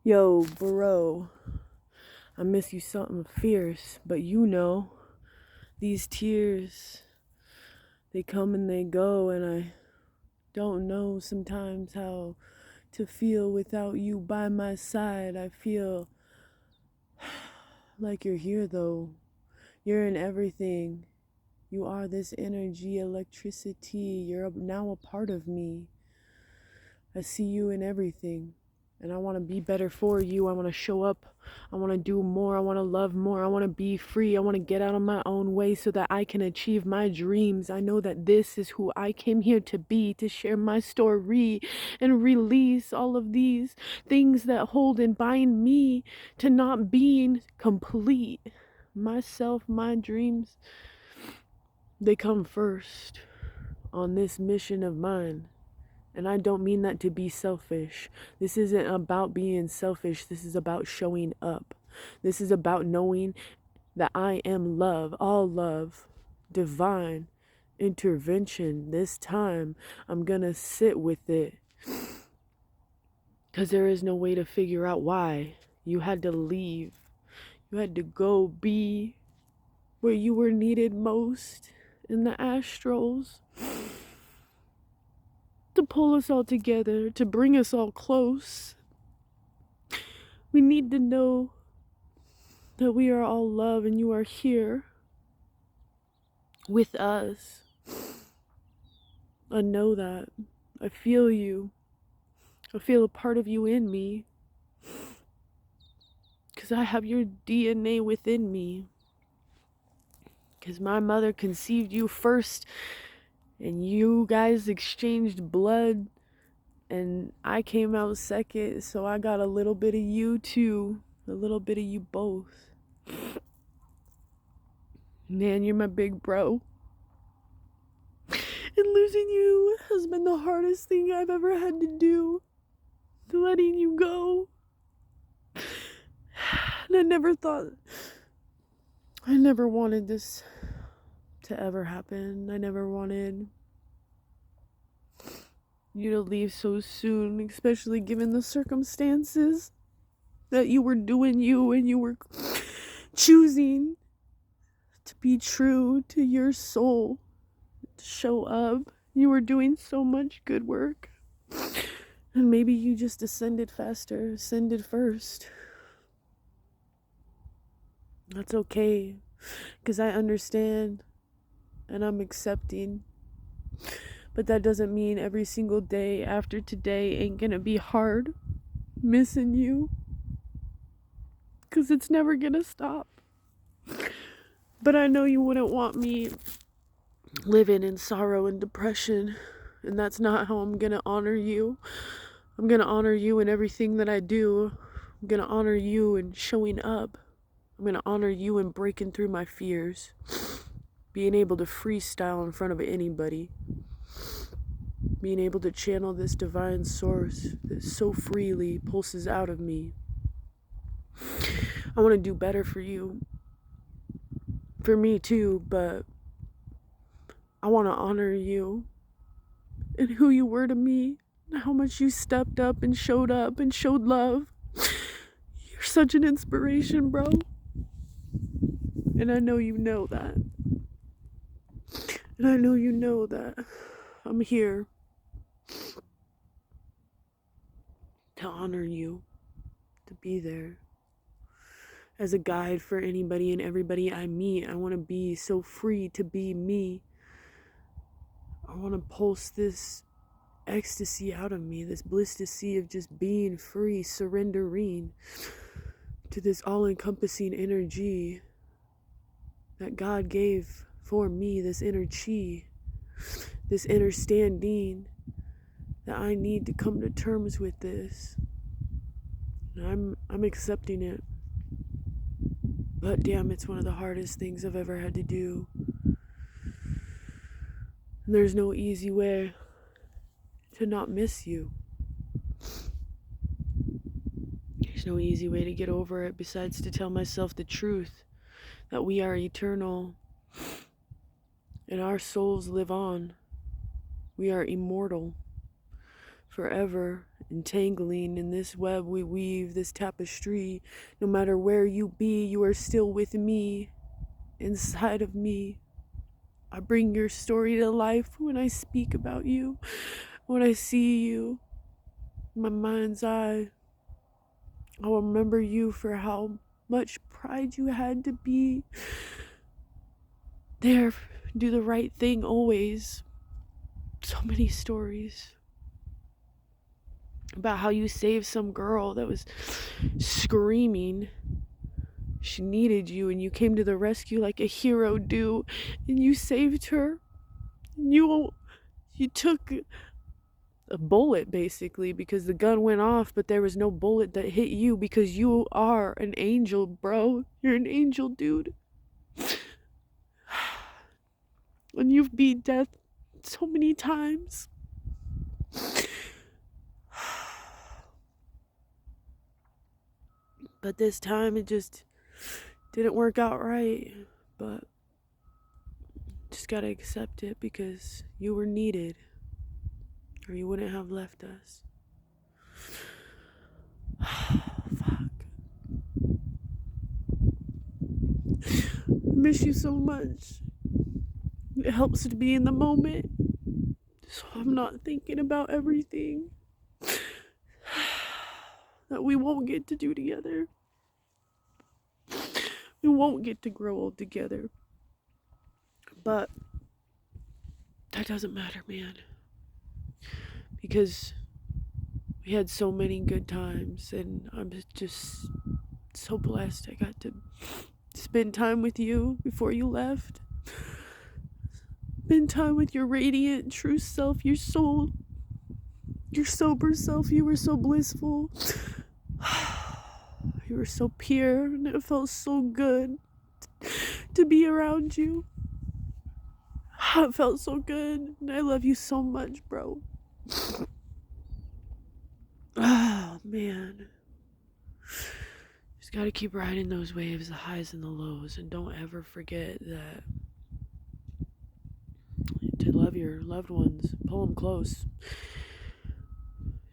Yo, bro, I miss you something fierce, but you know, these tears, they come and they go, and I don't know sometimes how to feel without you by my side. I feel like you're here though. You're in everything. You are this energy, electricity. You're now a part of me. I see you in everything. And I want to be better for you. I want to show up. I want to do more. I want to love more. I want to be free. I want to get out of my own way so that I can achieve my dreams. I know that this is who I came here to be, to share my story and release all of these things that hold and bind me to not being complete. Myself, my dreams, they come first on this mission of mine. And I don't mean that to be selfish. This isn't about being selfish. This is about showing up. This is about knowing that I am love, all love, divine intervention. This time, I'm gonna sit with it. Because there is no way to figure out why. You had to leave. You had to go be where you were needed most in the astrals. To pull us all together, to bring us all close. We need to know that we are all love and you are here with us. I know that. I feel you. I feel a part of you in me. Because I have your DNA within me. Because my mother conceived you first and you guys exchanged blood and I came out second, so I got a little bit of you too, a little bit of you both. Man, you're my big bro. And losing you has been the hardest thing I've ever had to do. Letting you go. And I never wanted this to ever happen. I never wanted you to leave so soon, especially given the circumstances that you were doing you and you were choosing to be true to your soul, to show up. You were doing so much good work. And maybe you just ascended first. That's okay, because I understand and I'm accepting. But that doesn't mean every single day after today ain't gonna be hard missing you, because it's never gonna stop. But I know you wouldn't want me living in sorrow and depression, and that's not how I'm gonna honor you. I'm gonna honor you in everything that I do. I'm gonna honor you in showing up. I'm gonna honor you in breaking through my fears, being able to freestyle in front of anybody, being able to channel this divine source that so freely pulses out of me. I want to do better for you, for me too, but I want to honor you and who you were to me, and how much you stepped up and showed love. You're such an inspiration, bro. And I know you know that. And I know you know that I'm here to honor you, to be there as a guide for anybody and everybody I meet. I want to be so free to be me. I want to pulse this ecstasy out of me, this blistasy of just being free, surrendering to this all-encompassing energy that God gave for me, this inner chi, this understanding that I need to come to terms with this. And I'm accepting it. But damn, it's one of the hardest things I've ever had to do. And there's no easy way to not miss you. There's no easy way to get over it besides to tell myself the truth, that we are eternal and our souls live on. We are immortal. forever entangling in this web we weave, this tapestry. No matter where you be, you are still with me, inside of me. I bring your story to life when I speak about you, when I see you in my mind's eye. I'll remember you for how much pride you had to be there, do the right thing always. So many stories about how you saved some girl that was screaming. She needed you and you came to the rescue like a hero do, and you saved her. You took a bullet basically because the gun went off, but there was no bullet that hit you because you are an angel, bro. You're an angel, dude. And you've beat death so many times. But this time it just didn't work out right. But just gotta accept it because you were needed, or you wouldn't have left us. Fuck. I miss you so much. It helps to be in the moment, so I'm not thinking about everything that we won't get to do together. We won't get to grow old together. But that doesn't matter, man. Because we had so many good times, and I'm just so blessed I got to spend time with you before you left. Spend time with your radiant, true self, your soul, your sober self. You were so blissful. You were so pure, and it felt so good to be around you. It felt so good, and I love you so much, bro. Oh, man. Just gotta keep riding those waves, the highs and the lows, and don't ever forget that to love your loved ones, pull them close.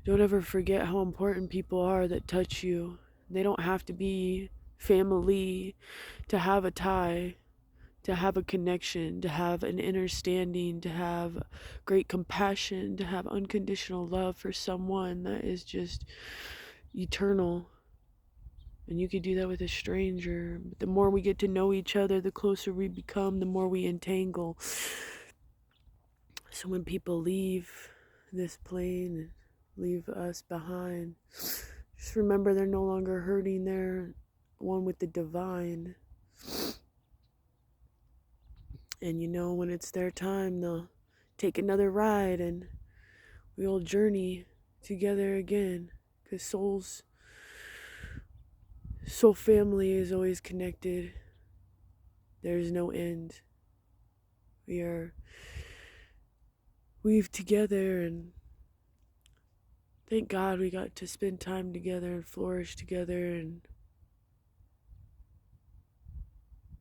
Don't ever forget how important people are that touch you. They don't have to be family to have a tie, to have a connection, to have an understanding, to have great compassion, to have unconditional love for someone that is just eternal. And you could do that with a stranger. The more we get to know each other, the closer we become, the more we entangle. So when people leave this plane and leave us behind, just remember they're no longer hurting. They're one with the divine. And you know, when it's their time, they'll take another ride and we'll journey together again. Because soul family is always connected. There's no end. We are weaved together, and thank God we got to spend time together and flourish together. And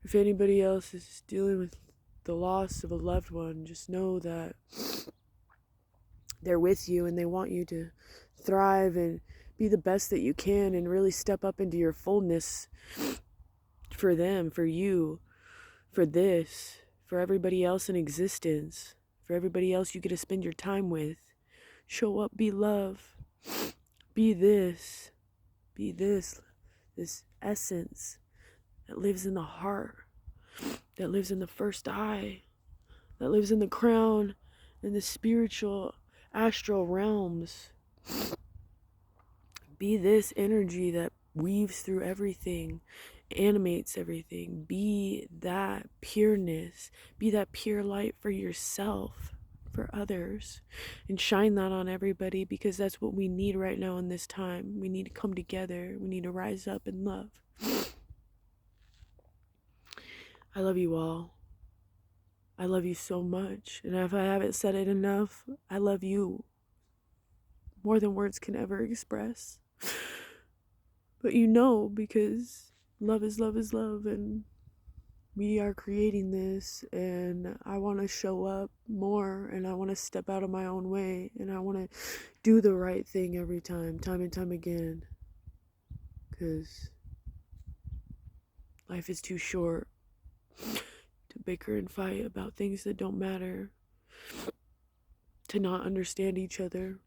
if anybody else is dealing with the loss of a loved one, just know that they're with you and they want you to thrive and be the best that you can and really step up into your fullness for them, for you, for this, for everybody else in existence, for everybody else you get to spend your time with. Show up, be love, be this essence that lives in the heart, that lives in the first eye, that lives in the crown, in the spiritual astral realms. Be this energy that weaves through everything, animates everything. Be that pureness. Be that pure light for yourself, for others, and shine that on everybody, because that's what we need right now in this time. We need to come together. We need to rise up in love. I love you all. I love you so much. And if I haven't said it enough, I love you more than words can ever express. But you know, because love is love is love, and we are creating this, and I want to show up more, and I want to step out of my own way, and I want to do the right thing every time and time again, because life is too short to bicker and fight about things that don't matter, to not understand each other,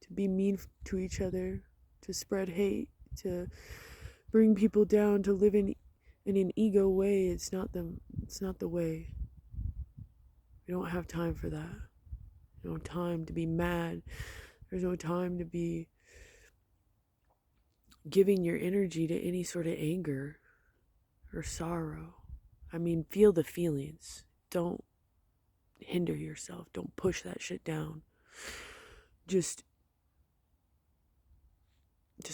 to be mean to each other, to spread hate, to bring people down, to live in an ego way. It's not the way. We don't have time for that. No time to be mad. There's no time to be giving your energy to any sort of anger or sorrow. I mean, feel the feelings. Don't hinder yourself. Don't push that shit down. Just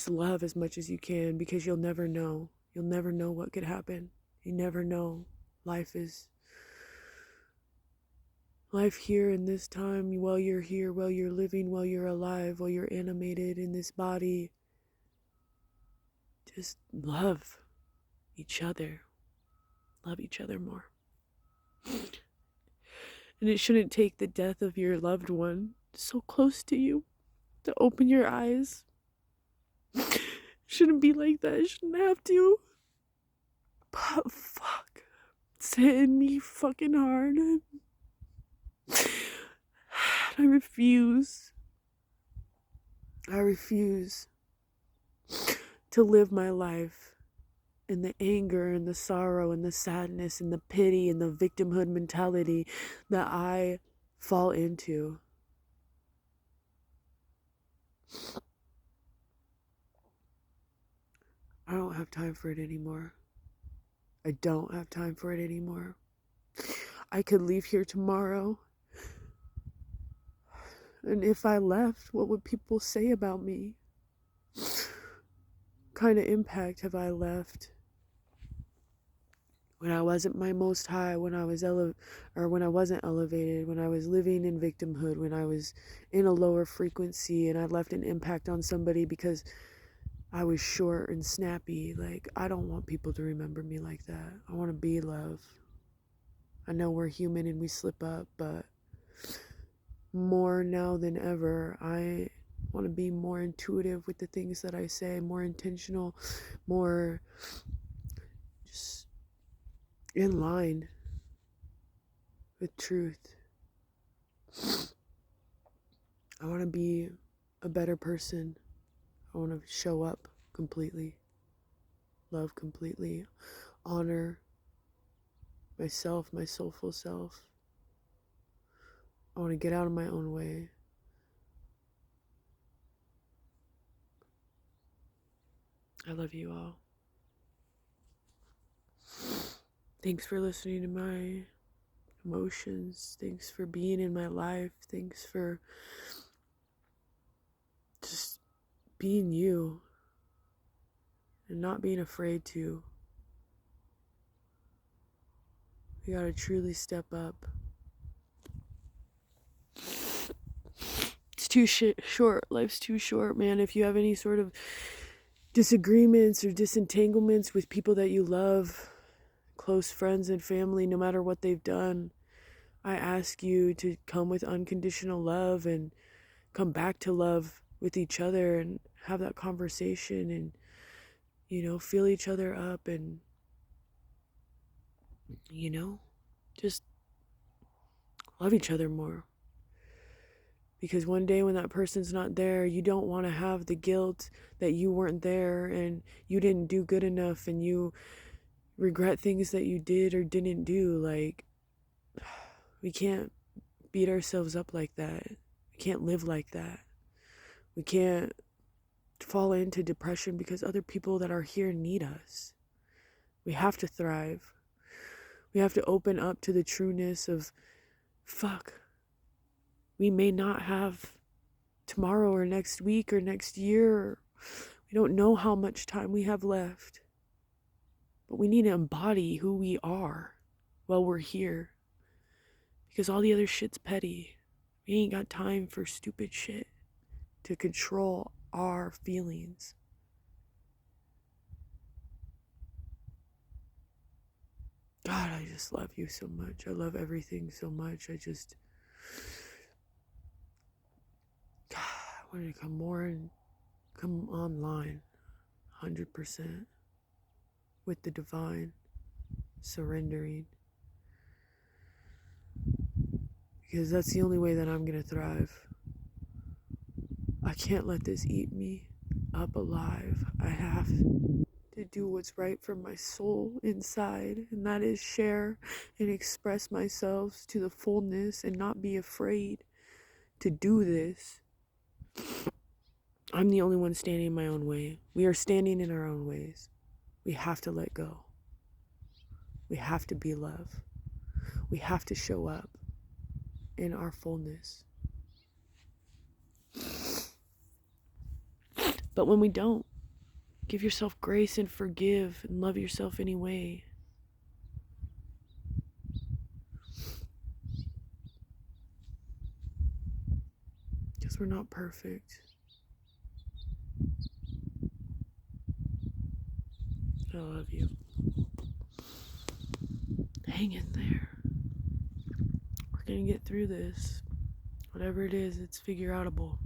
love as much as you can, because you'll never know. You'll never know what could happen. You never know. Life here in this time, while you're here, while you're living, while you're alive, while you're animated in this body. Just love each other. Love each other more. And it shouldn't take the death of your loved one so close to you to open your eyes. Shouldn't be like that. It shouldn't have to. But fuck. It's hitting me fucking hard. I refuse to live my life in the anger and the sorrow and the sadness and the pity and the victimhood mentality that I fall into. I don't have time for it anymore. I don't have time for it anymore. I could leave here tomorrow, and if I left, what would people say about me? What kind of impact have I left? When I wasn't my most high, when I was when I wasn't elevated, when I was living in victimhood, when I was in a lower frequency, and I left an impact on somebody because I was short and snappy. Like, I don't want people to remember me like that. I want to be love. I know we're human and we slip up, but more now than ever, I want to be more intuitive with the things that I say, more intentional, more just in line with truth. I want to be a better person. I want to show up completely, love completely, honor myself, my soulful self. I want to get out of my own way. I love you all. Thanks for listening to my emotions. Thanks for being in my life. Thanks for just being you and not being afraid to. We gotta truly step up. It's too short. Life's too short, man. If you have any sort of disagreements or disentanglements with people that you love, close friends and family, no matter what they've done, I ask you to come with unconditional love and come back to love with each other and have that conversation and, fill each other up and, just love each other more. Because one day when that person's not there, you don't want to have the guilt that you weren't there and you didn't do good enough and you regret things that you did or didn't do. Like, we can't beat ourselves up like that. We can't live like that. We can't fall into depression because other people that are here need us. We have to thrive. We have to open up to the trueness of, fuck, we may not have tomorrow or next week or next year. We don't know how much time we have left. But we need to embody who we are while we're here. Because all the other shit's petty. We ain't got time for stupid shit to control our feelings. God, I just love you so much. I love everything so much. God, I want to come more and come online 100% with the divine, surrendering. Because that's the only way that I'm going to thrive. I can't let this eat me up alive. I have to do what's right for my soul inside, and that is share and express myself to the fullness and not be afraid to do this. I'm the only one standing in my own way. We are standing in our own ways. We have to let go. We have to be love. We have to show up in our fullness. But when we don't, give yourself grace and forgive and love yourself anyway. Because we're not perfect. I love you. Hang in there. We're gonna get through this. Whatever it is, it's figure outable.